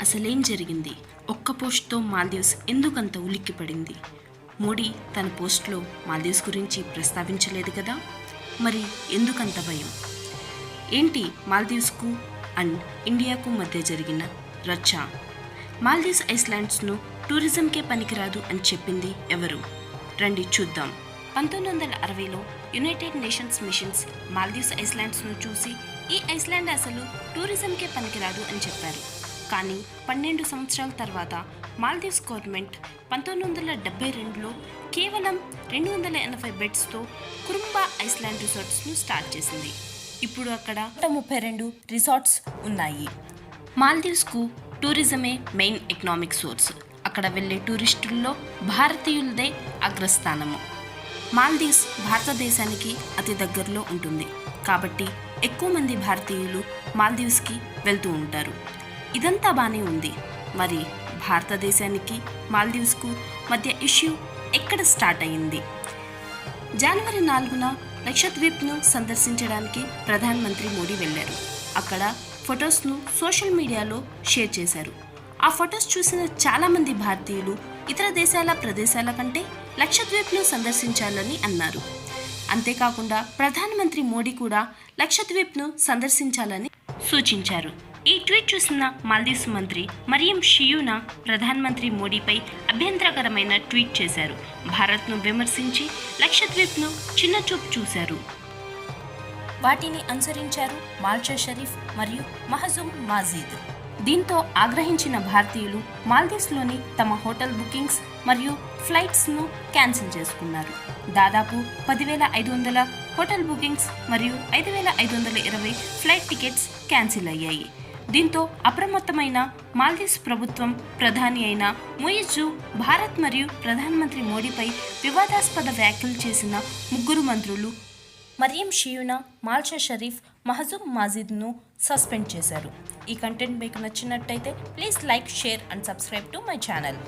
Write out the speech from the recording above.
అసలేం జరిగింది? ఒక్క పోస్ట్‌తో మాల్దీవ్స్ ఎందుకంత ఉలిక్కిపడింది? మోడీ తన పోస్ట్‌లో మాల్దీవ్స్ గురించి ప్రస్తావించలేదు కదా? మరి ఎందుకంత భయం? ఏంటి మాల్దీవ్స్‌కు అండ్ ఇండియాకు మధ్య జరిగిన రచ్చ? మాల్దీవ్స్ ఐలాండ్స్‌ను టూరిజంకే పనికిరాదు అని చెప్పింది ఎవరు? రండి చూద్దాం. 1960లో యునైటెడ్ నేషన్స్ మిషన్స్ మాల్దీవ్స్ ఐలాండ్స్‌ను చూసి ఈ ఐలాండ్ అసలు టూరిజంకే పనికిరాదు అని చెప్పారు. కానీ 12 సంవత్సరాల తర్వాత మాల్దీవ్స్ గవర్నమెంట్ 1972లో కేవలం 280 బెడ్స్తో కురుంబా ఐలాండ్ రిసార్ట్స్ను స్టార్ట్ చేసింది. ఇప్పుడు అక్కడ 132 రిసార్ట్స్ ఉన్నాయి. మాల్దీవ్స్కు టూరిజమే మెయిన్ ఎకనామిక్ సోర్స్. అక్కడ వెళ్ళే టూరిస్టుల్లో భారతీయులదే అగ్రస్థానము. మాల్దీవ్స్ భారతదేశానికి అతి దగ్గరలో ఉంటుంది కాబట్టి ఎక్కువ మంది భారతీయులు మాల్దీవ్స్కి వెళ్తూ ఉంటారు. ఇదంతా బాగానే ఉంది. మరి భారతదేశానికి మాల్దీవ్స్కు మధ్య ఇష్యూ ఎక్కడ స్టార్ట్ అయింది? జనవరి 4న లక్షద్వీప్ను సందర్శించడానికి ప్రధానమంత్రి మోడీ వెళ్ళారు. అక్కడ ఫొటోస్ను సోషల్ మీడియాలో షేర్ చేశారు. ఆ ఫొటోస్ చూసిన చాలామంది భారతీయులు ఇతర దేశాల ప్రదేశాల కంటే లక్షద్వీప్ను సందర్శించాలని అన్నారు. అంతేకాకుండా ప్రధానమంత్రి మోడీ కూడా లక్షద్వీప్ను సందర్శించాలని సూచించారు. ఈ ట్వీట్ చూసిన మాల్దీవ్స్ మంత్రి మరియం షియూనా ప్రధానమంత్రి మోడీపై అభ్యంతరకరమైన ట్వీట్ చేశారు. భారత్ను విమర్శించి లక్షద్వీప్ను చిన్నచూపు చూశారు. వాటిని అనుసరించారు మాల్షా షరీఫ్ మరియు మహజూమ్ మాజిద్. దీంతో ఆగ్రహించిన భారతీయులు మాల్దీవ్స్లోని తమ హోటల్ బుకింగ్స్ మరియు ఫ్లైట్స్ను క్యాన్సిల్ చేసుకున్నారు. దాదాపు 10,500 హోటల్ బుకింగ్స్ మరియు 5,520 ఫ్లైట్ టికెట్స్ క్యాన్సిల్ అయ్యాయి. దీంతో అప్రమత్తమైన మాల్దీవ్స్ ప్రభుత్వం ప్రధాని అయిన ముయిజ్జు భారత్ మరియు ప్రధానమంత్రి మోడీపై వివాదాస్పద వ్యాఖ్యలు చేసిన ముగ్గురు మంత్రులు మరియం షియూనా, మాల్షా షరీఫ్, మహజూమ్ మాజిద్ను సస్పెండ్ చేశారు. ఈ కంటెంట్ మీకు నచ్చినట్టయితే please like, share and subscribe to my channel.